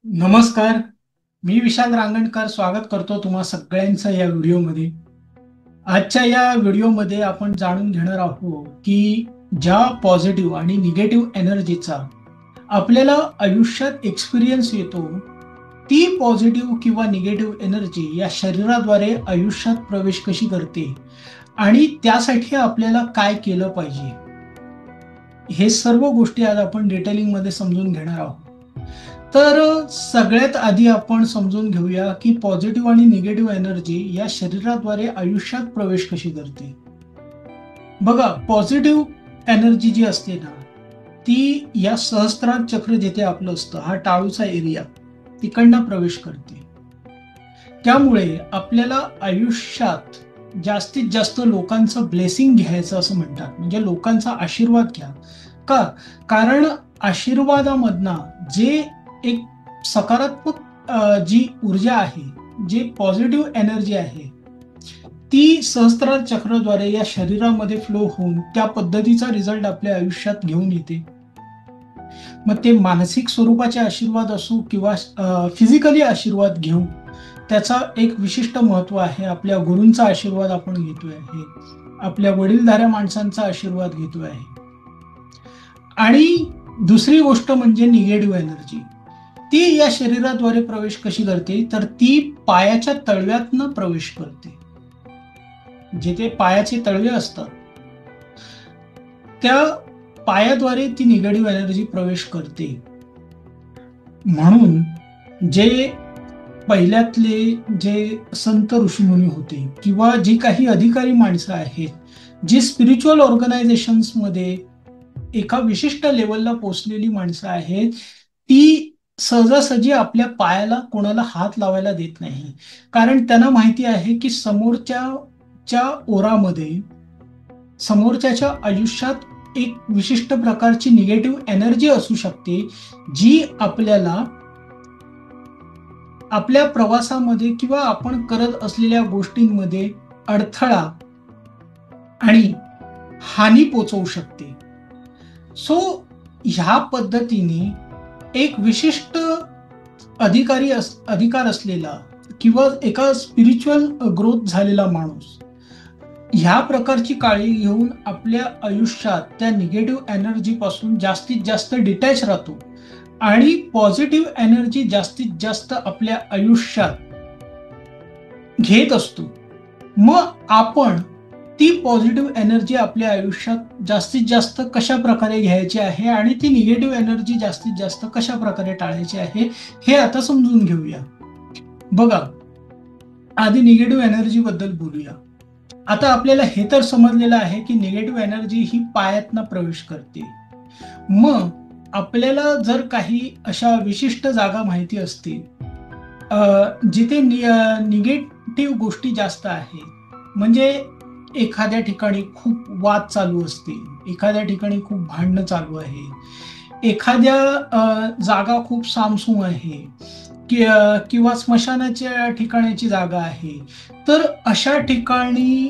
नमस्कार. मी विशाल रांगणकर स्वागत करतो तुम्हा सगळ्यांचं या व्हिडिओमध्ये. आजच्या या व्हिडिओमध्ये आपण जाणून घेणार आहोत की ज्या पॉझिटिव्ह आणि निगेटिव्ह एनर्जीचा आपल्याला आयुष्यात एक्सपिरियन्स येतो, ती पॉझिटिव्ह किंवा निगेटिव्ह एनर्जी या शरीराद्वारे आयुष्यात प्रवेश कशी करते आणि त्यासाठी आपल्याला काय केलं पाहिजे. हे सर्व गोष्टी आज आपण डिटेलिंगमध्ये समजून घेणार आहोत. तर सगळ्यात आधी आपण समजून घेऊया की पॉझिटिव्ह आणि निगेटिव्ह एनर्जी या शरीराद्वारे आयुष्यात प्रवेश कशी करते. बघा, पॉझिटिव्ह एनर्जी जी असते ना, ती या सहस्त्रार चक्र जिथे आपलं असतं, हा टाळूचा एरिया, तिकडनं प्रवेश करते. त्यामुळे आपल्याला आयुष्यात जास्तीत जास्त लोकांचं ब्लेसिंग घ्यायचं असं म्हणतात, म्हणजे लोकांचा आशीर्वाद घ्या. का? कारण आशीर्वादामधनं जे एक सकारात्मक जी ऊर्जा आहे, जी पॉझिटिव्ह एनर्जी आहे, ती सहस्त्रार चक्राद्वारे या शरीरामध्ये फ्लो होऊन त्या पद्धतीचा रिझल्ट आपल्या आयुष्यात घेऊन येते. मग ते मानसिक स्वरूपाचे आशीर्वाद असो किंवा फिजिकली आशीर्वाद घेऊ, त्याचा एक विशिष्ट महत्व आहे. आपल्या गुरूंचा आशीर्वाद आपण घेतोय आहे, आपल्या वडीलधाऱ्या माणसांचा आशीर्वाद घेतोय आहे. आणि दुसरी गोष्ट म्हणजे निगेटिव्ह एनर्जी. ती या शरीराद्वारे प्रवेश कशी करते, तर ती पायाच्या तळव्यातनं प्रवेश करते. जिथे पायाचे तळवे असतात, त्या पायाद्वारे ती निगेटिव्ह एनर्जी प्रवेश करते. म्हणून जे पहिल्यातले जे संत ऋषीमुनी होते किंवा जी काही अधिकारी माणसं आहेत, जी स्पिरिच्युअल ऑर्गनायझेशन्समध्ये एका विशिष्ट लेवलला पोहोचलेली माणसं आहेत, ती सहजासहजी आपल्या पायाला कोणाला हात लावायला देत नाही. कारण त्यांना माहिती आहे की समोरच्या ओरामध्ये, समोरच्याच्या आयुष्यात एक विशिष्ट प्रकारची निगेटिव्ह एनर्जी असू शकते, जी आपल्याला आपल्या प्रवासामध्ये किंवा आपण करत असलेल्या गोष्टींमध्ये अडथळा आणि हानी पोचवू शकते. सो ह्या पद्धतीने एक विशिष्ट अधिकार असलेला किंवा एका स्पिरिच्युअल ग्रोथ झालेला माणूस ह्या प्रकारची काळजी घेऊन आपल्या आयुष्यात त्या निगेटिव्ह एनर्जी पासून जास्तीत जास्त डिटॅच राहतो आणि पॉझिटिव्ह एनर्जी जास्तीत जास्त आपल्या आयुष्यात घेत असतो. मग आपण ती पॉझिटिव्ह एनर्जी आपल्या आयुष्यात जास्तीत जास्त कशा प्रकारे घ्यायची आहे आणि ती निगेटिव्ह एनर्जी जास्तीत जास्त कशा प्रकारे टाळायची आहे, हे आता समजून घेऊया. बघा, आधी निगेटिव्ह एनर्जी बद्दल बोलूया. आता आपल्याला हे तर समजलेलं आहे की निगेटिव्ह एनर्जी ही पायातनं प्रवेश करते. मग आपल्याला जर काही अशा विशिष्ट जागा माहिती असतील जिथे निगेटिव्ह गोष्टी जास्त आहेत, म्हणजे एखाद्या ठिकाणी खूप वाद चालू असतील, एखाद्या ठिकाणी खूप भांडणं चालू आहे, एखाद्या जागा खूप सामसूम आहे किंवा स्मशानाच्या ठिकाणाची जागा आहे, तर अशा ठिकाणी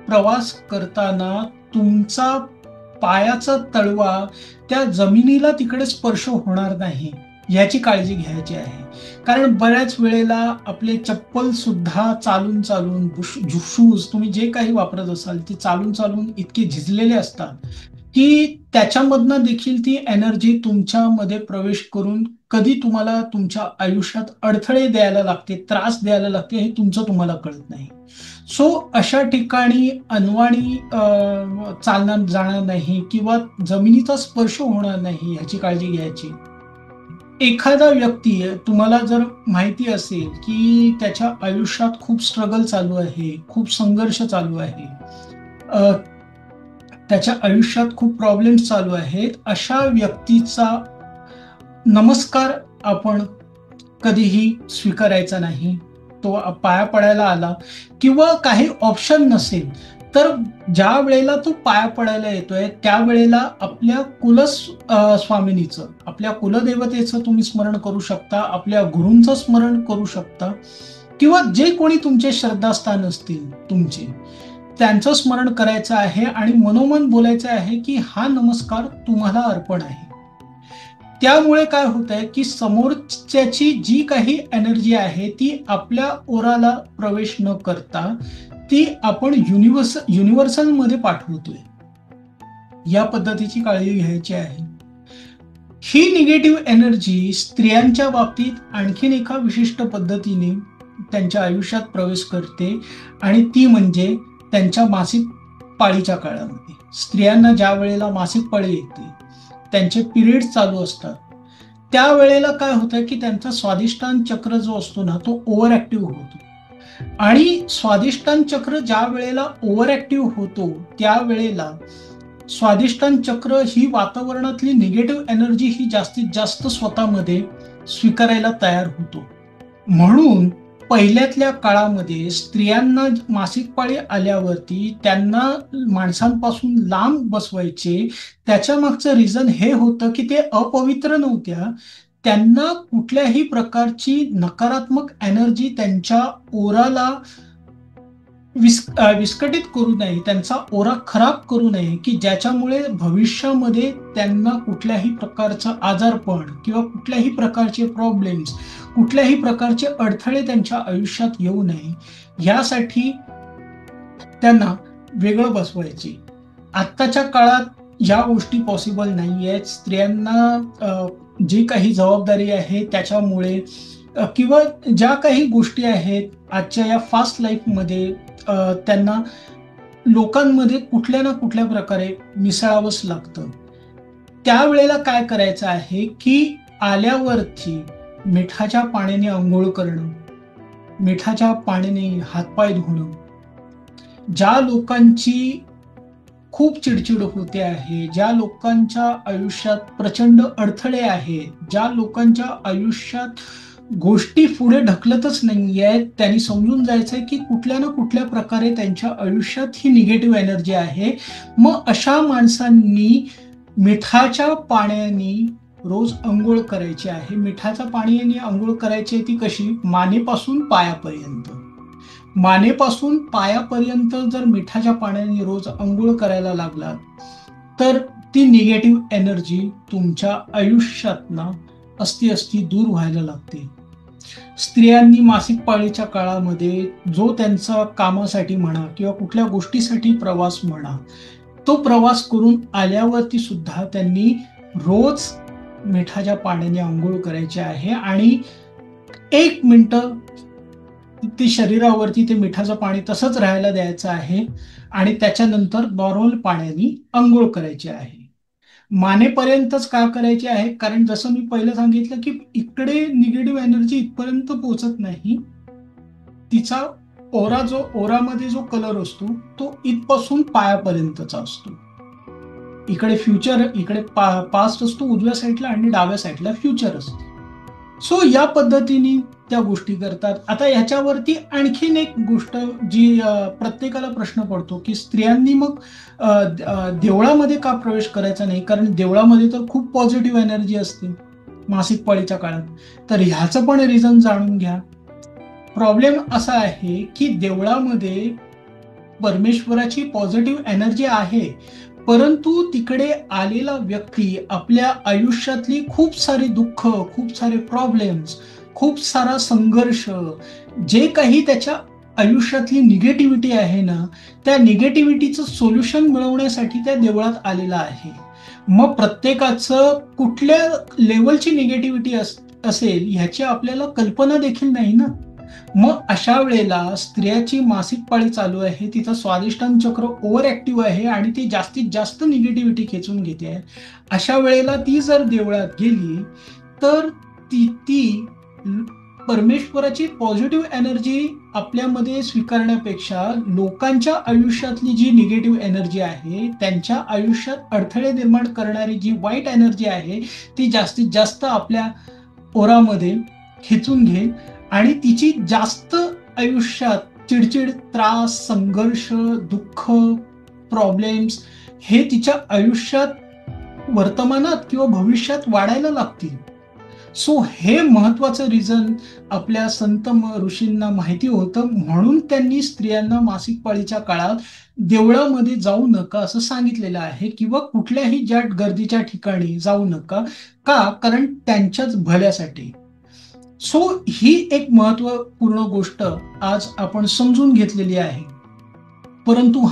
प्रवास करताना तुमचा पायाचा तळवा त्या जमिनीला तिकडे स्पर्श होणार नाही, याची काळजी घ्यायची आहे. कारण बऱ्याच वेळेला आपले चप्पल सुद्धा चालून चालून, शूज तुम्ही जे काही वापरत असाल ते चालून चालून इतके झिजलेले असतात की त्याच्यामधनं देखील ती एनर्जी तुमच्यामध्ये प्रवेश करून कधी तुम्हाला तुमच्या आयुष्यात अडथळे द्यायला लागते, त्रास द्यायला लागते, हे तुमचं तुम्हाला कळत नाही. सो अशा ठिकाणी अनवाणी चालणार जाणार नाही किंवा जमिनीचा स्पर्श होणार नाही, ह्याची काळजी घ्यायची. एखादा व्यक्ती, तुम्हाला जर माहिती असेल की त्याच्या आयुष्यात खूप स्ट्रगल चालू आहे, खूप संघर्ष चालू आहे, त्याच्या आयुष्यात खूप प्रॉब्लेम्स चालू आहेत, अशा व्यक्तीचा नमस्कार आपण कधीही स्वीकारायचा नाही. तो पाया पडायला आला किंवा काही ऑप्शन नसेल, तर ज्या वेळेला तो पाया पडायला येतोय त्यावेळेला आपल्या स्वामिनीचं, आपल्या कुलदेवतेचं तुम्ही स्मरण करू शकता, आपल्या गुरूंचं स्मरण करू शकता किंवा जे कोणी तुमचे श्रद्धास्थान असतील तुमचे, त्यांचं स्मरण करायचं आहे आणि मनोमन बोलायचं आहे की हा नमस्कार तुम्हाला अर्पण आहे. त्यामुळे काय होत आहे की समोरच्याची जी काही एनर्जी आहे ती आपल्या ओराला प्रवेश न करता ती आपण युनिव्हर्सल मध्ये पाठवतोय. या पद्धतीची काळजी घ्यायची आहे. ही निगेटिव्ह एनर्जी स्त्रियांच्या बाबतीत आणखीन एका विशिष्ट पद्धतीने त्यांच्या आयुष्यात प्रवेश करते आणि ती म्हणजे त्यांच्या मासिक पाळीच्या काळामध्ये. स्त्रियांना ज्या वेळेला मासिक पाळी येते, त्यांचे पिरियड चालू असतात, त्यावेळेला काय होतं की त्यांचा स्वादिष्टान चक्र जो असतो ना तो ओव्हर ऍक्टिव्ह होतो. आणि स्वादिष्टान चक्र ज्या वेळेला ओव्हर ऍक्टिव्ह होतो त्यावेळेला स्वादिष्टान चक्र ही वातावरणातली निगेटिव्ह एनर्जी ही जास्तीत जास्त स्वतःमध्ये स्वीकारायला तयार होतो. म्हणून पहिल्यातल्या काळामध्ये स्त्रियांना मासिक पाळी आल्यावरती त्यांना माणसांपासून लांब बसवायचे. त्याच्या मागचं रिझन हे होतं की ते अपवित्र नव्हत्या, त्यांना कुठल्याही प्रकारची नकारात्मक एनर्जी त्यांच्या ओराला विस्कटित करू नये, त्यांचा ओरा खराब करू नये, की ज्याच्यामुळे भविष्यामध्ये त्यांना कुठल्याही प्रकारचं आजारपण किंवा कुठल्याही प्रकारचे प्रॉब्लेम्स, कुठल्याही प्रकारचे अडथळे त्यांच्या आयुष्यात येऊ नये, यासाठी त्यांना वेगळं बसवायचे. आत्ताच्या काळात या गोष्टी पॉसिबल नाही आहेत. स्त्रियांना जी काही जबाबदारी आहे त्याच्यामुळे किंवा ज्या काही गोष्टी आहेत आजच्या या फास्ट लाईफमध्ये त्यांना लोकांमध्ये कुठल्या ना कुठल्या प्रकारे मिसळावंच लागतं. त्यावेळेला काय करायचं आहे की आल्यावरती मिठाच्या पाण्याने आंघोळ करणं, मिठाच्या पाण्याने हातपाय धुणं. ज्या लोकांची खूप चिडचिड होते आहे, ज्या लोकांच्या आयुष्यात प्रचंड अडथळे आहेत, ज्या लोकांच्या आयुष्यात गोष्टी पुढे ढकलतच नाहीये, त्यांनी समजून जायचंय की कुठल्या ना कुठल्या प्रकारे त्यांच्या आयुष्यात ही निगेटिव्ह एनर्जी आहे. मग अशा माणसांनी मिठाच्या पाण्याने रोज अंघोळ करायची आहे. मिठाच्या पाण्याने अंघोळ करायची ती कशी? मानेपासून पायापर्यंत. मानेपासून पायापर्यंत जर मिठाच्या पाण्याने रोज अंघोळ करायला लागलात तर ती निगेटिव्ह एनर्जी तुमच्या आयुष्यातनं असती दूर व्हायला लागते. स्त्रियांनी मासिक पाळीच्या काळामध्ये जो त्यांचा कामासाठी म्हणा किंवा कुठल्या गोष्टीसाठी प्रवास म्हणा, तो प्रवास करून आल्यावरती सुद्धा त्यांनी रोज मिठाच्या पाण्याने आंघोळ करायचे आहे आणि 1 मिनिटं ते शरीरावरती ते मिठाचं पाणी तसंच राहायला द्यायचं आहे आणि त्याच्यानंतर नॉर्मल पाण्याने आंघोळ करायची आहे. मानेपर्यंतच का करायची आहे? कारण जसं मी पहिलं सांगितलं की इकडे निगेटिव्ह एनर्जी इथपर्यंत पोहोचत नाही. तिचा ओरामध्ये जो कलर असतो तो इथपासून पायापर्यंतचा असतो. इकडे फ्युचर, इकडे पास्ट असतो उजव्या साईडला आणि डाव्या साईडला फ्युचर असतो. सो या पद्धतीने त्या गोष्टी करतात. आता ह्याच्यावरती आणखीन एक गोष्ट जी प्रत्येकाला प्रश्न पडतो की स्त्रियांनी मग देवळामध्ये का प्रवेश करायचा नाही? कारण देवळामध्ये तर खूप पॉझिटिव्ह एनर्जी असते मासिक पाळीच्या काळात. तर ह्याचं पण रिझन जाणून घ्या. प्रॉब्लेम असा आहे की देवळामध्ये परमेश्वराची पॉझिटिव्ह एनर्जी आहे, परंतु तिकडे आलेला व्यक्ती आपल्या आयुष्यातली खूप सारी दुःख, खूप सारे प्रॉब्लेम्स, खूप सारा संघर्ष, जे काही त्याच्या आयुष्यातली निगेटिव्हिटी आहे ना, त्या निगेटिव्हिटीचं सोल्युशन मिळवण्यासाठी त्या देवळात आलेला आहे. मग प्रत्येकाचं कुठल्या लेवलची निगेटिव्हिटी असेल ह्याची आपल्याला कल्पना देखील नाही ना. मग अशा वेळेला स्त्रियाची मासिक पाळी चालू आहे, तिचं स्वादिष्टान चक्र ओव्हर ऍक्टिव्ह आहे आणि ती जास्तीत जास्त निगेटिव्हिटी खेचून घेते आहे. अशा वेळेला ती जर देवळात गेली तर ती परमेश्वराची पॉझिटिव्ह एनर्जी आपल्यामध्ये स्वीकारण्यापेक्षा लोकांच्या आयुष्यातली जी निगेटिव्ह एनर्जी आहे, त्यांच्या आयुष्यात अडथळे निर्माण करणारी जी वाईट एनर्जी आहे ती जास्तीत जास्त आपल्या ओरामध्ये खेचून घेईल आणि तिची जास्त आयुष्यात चिडचिड, त्रास, संघर्ष, दुःख, प्रॉब्लेम्स हे तिच्या आयुष्यात वर्तमानात किंवा भविष्यात वाढायला लागतील. सो हे महत्वाचं रिझन आपल्या संत ऋषींना माहिती होतं, म्हणून त्यांनी स्त्रियांना मासिक पाळीच्या काळात देवळामध्ये जाऊ नका असं सांगितलेलं आहे, किंवा कुठल्याही ज्या गर्दीच्या ठिकाणी जाऊ नका. का? कारण त्यांच्याच भल्यासाठी. सो ही एक महत्वपूर्ण गोष्ट आज आपण समजून घेतलेली आहे. परंतु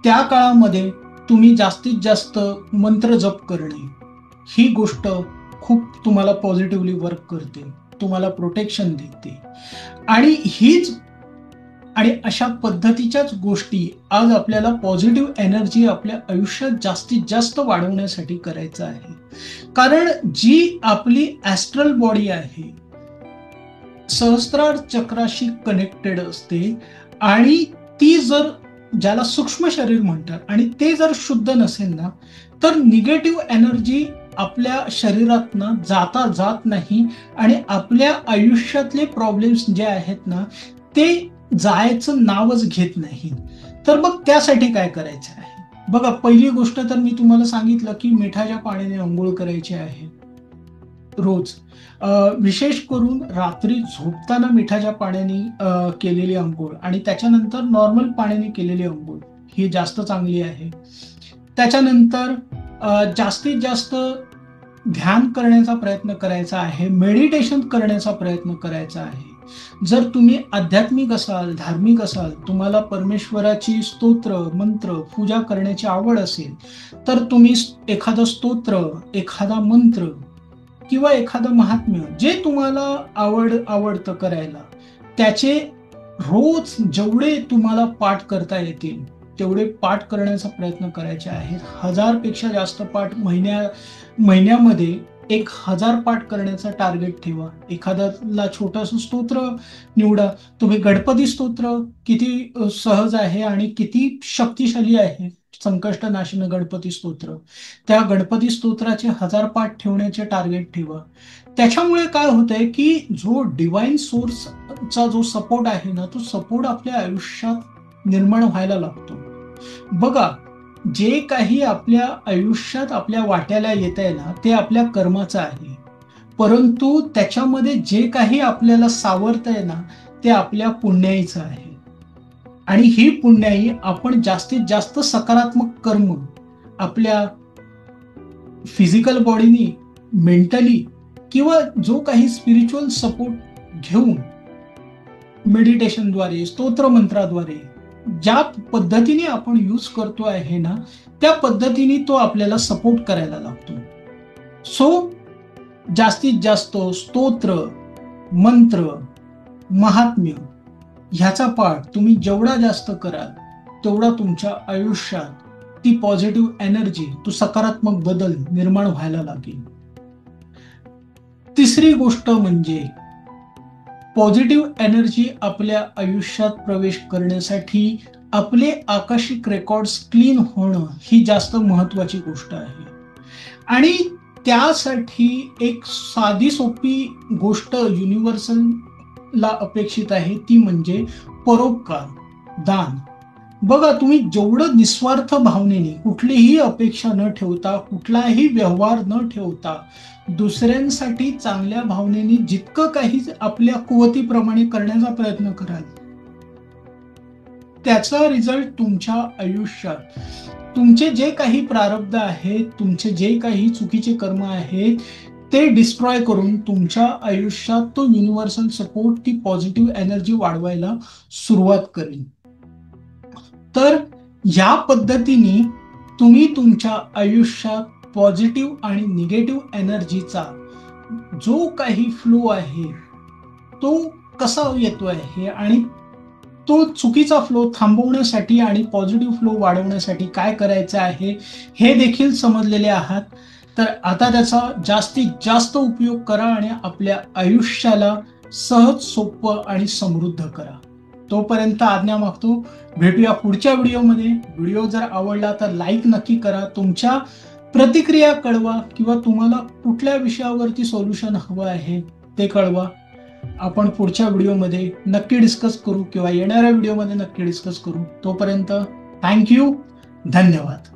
त्या काळामध्ये तुम्ही जास्तीत जास्त मंत्र जप करणे ही गोष्ट खूप तुम्हाला पॉझिटिव्हली वर्क करते, तुम्हाला प्रोटेक्शन देते. आणि अशा पद्धतीच्याच गोष्टी आज आपल्याला पॉझिटिव्ह एनर्जी आपल्या आयुष्यात जास्तीत जास्त वाढवण्यासाठी करायचं आहे. कारण जी आपली ॲस्ट्रल बॉडी आहे, सहस्त्रार चक्राशी कनेक्टेड असते, आणि ती जर, ज्याला सूक्ष्म शरीर म्हणतात, आणि ते जर शुद्ध नसेल ना, तर निगेटिव्ह एनर्जी आपल्या शरीरातनं जात नाही, आणि आपल्या आयुष्यातले प्रॉब्लेम्स जे आहेत ना, ते जायचं नावच घेत नाही. तर मग त्यासाठी काय करायचं आहे? बघा, पहिली गोष्ट तर मी तुम्हाला सांगितलं की मिठाच्या पाण्याने अंघोळ करायची आहे रोज. विशेष करून रात्री झोपताना मिठाच्या पाण्याने केलेली अंघोळ, आणि त्याच्यानंतर नॉर्मल पाण्याने केलेली अंघोळ ही जास्त चांगली आहे. त्याच्यानंतर जास्तीत जास्त ध्यान करण्याचा प्रयत्न करायचा आहे, मेडिटेशन करण्याचा प्रयत्न करायचा आहे. जर तुम्ही आध्यात्मिक असाल, धार्मिक असाल, तुम्हाला परमेश्वराची स्तोत्र, मंत्र, पूजा करण्याची आवड असेल, तर तुम्ही एखादं स्तोत्र, एखादा मंत्र किंवा एखादं महात्म्य जे तुम्हाला आवडतं करायला, त्याचे रोज जेवढे तुम्हाला पाठ करता येतील तेवढे पाठ करण्याचा प्रयत्न करायचे आहेत. 1000 पेक्षा जास्त पाठ महिन्यामध्ये 1000 पाठ करण्याचा टार्गेट ठेवा. एखाद्याला छोटंसं स्तोत्र निवडा. तुम्ही गणपती स्तोत्र किती सहज आहे आणि किती शक्तिशाली आहे, संकष्टनाशिनी गणपती स्तोत्र, त्या गणपती स्तोत्राचे 1000 पाठ ठेवण्याचे टार्गेट ठेवा. त्याच्यामुळे काय होतंय की जो डिवाइन सोर्सचा जो सपोर्ट आहे ना, तो सपोर्ट आपल्या आयुष्यात निर्माण व्हायला लागतो. बघा, जे काही आपल्या आयुष्यात आपल्या वाट्याला येत आहे ना, ते आपल्या कर्माचं आहे. परंतु त्याच्यामध्ये जे काही आपल्याला सावरतंय ना, ते आपल्या पुण्याईचं आहे. आणि ही पुण्याई आपण जास्तीत जास्त सकारात्मक कर्म आपल्या फिजिकल बॉडीनी, मेंटली, किंवा जो काही स्पिरिच्युअल सपोर्ट घेऊन मेडिटेशनद्वारे, स्तोत्र मंत्राद्वारे, ज्या पद्धतीने आपण यूज करतो आहे ना, त्या पद्धतीने तो आपल्याला सपोर्ट करायला लागतो. सो जास्तीत जास्त स्तोत्र, मंत्र, महात्म्य ह्याचा पाठ तुम्ही जेवढा जास्त कराल, तेवढा तुमच्या आयुष्यात ती पॉझिटिव्ह एनर्जी, तो सकारात्मक बदल निर्माण व्हायला लागेल. तिसरी गोष्ट म्हणजे पॉझिटिव्ह एनर्जी आपल्या आयुष्यात प्रवेश करण्यासाठी आपले आकाशिक रेकॉर्ड्स क्लीन होणं ही जास्त महत्वाची गोष्ट आहे. आणि त्यासाठी एक साधी सोपी गोष्ट युनिव्हर्सलला अपेक्षित आहे, ती म्हणजे परोपकार, दान. बघा, तुम्ही जेवढं निस्वार्थ भावनेने, कुठलीही अपेक्षा न ठेवता, कुठलाही व्यवहार न ठेवता, दुसऱ्यांसाठी चांगल्या भावनेने जितकं काही आपल्या कुवतीप्रमाणे करण्याचा प्रयत्न कराल, त्याचा रिझल्ट तुमच्या आयुष्यात, तुमचे जे काही प्रारब्ध आहेत, तुमचे जे काही चुकीचे कर्म आहेत, ते डिस्ट्रॉय करून तुमच्या आयुष्यात तो युनिव्हर्सल सपोर्ट, ती पॉझिटिव्ह एनर्जी वाढवायला सुरुवात करेल. तर या पद्धतीने तुम्ही तुमच्या आयुष्यात पॉझिटिव्ह आणि निगेटिव्ह एनर्जीचा जो काही फ्लो आहे, तो कसा येतो आहे, आणि तो चुकीचा फ्लो थांबवण्यासाठी आणि पॉझिटिव्ह फ्लो वाढवण्यासाठी काय करायचं आहे, हे देखील समजलेले आहात. तर आता त्याचा जास्तीत जास्त उपयोग करा आणि आपल्या आयुष्याला सहज, सोपं आणि समृद्ध करा. तोपर्यंत आज्ञा मागतो. भेटूया पुढच्या व्हिडिओमध्ये. व्हिडिओ जर आवडला तर लाईक नक्की करा, तुमच्या प्रतिक्रिया कळवा, किंवा तुम्हाला कुठल्या विषयावरती सोल्युशन हवं आहे ते कळवा. आपण पुढच्या व्हिडिओमध्ये नक्की डिस्कस करू, किंवा येणाऱ्या व्हिडिओमध्ये नक्की डिस्कस करू. तोपर्यंत थँक्यू, धन्यवाद.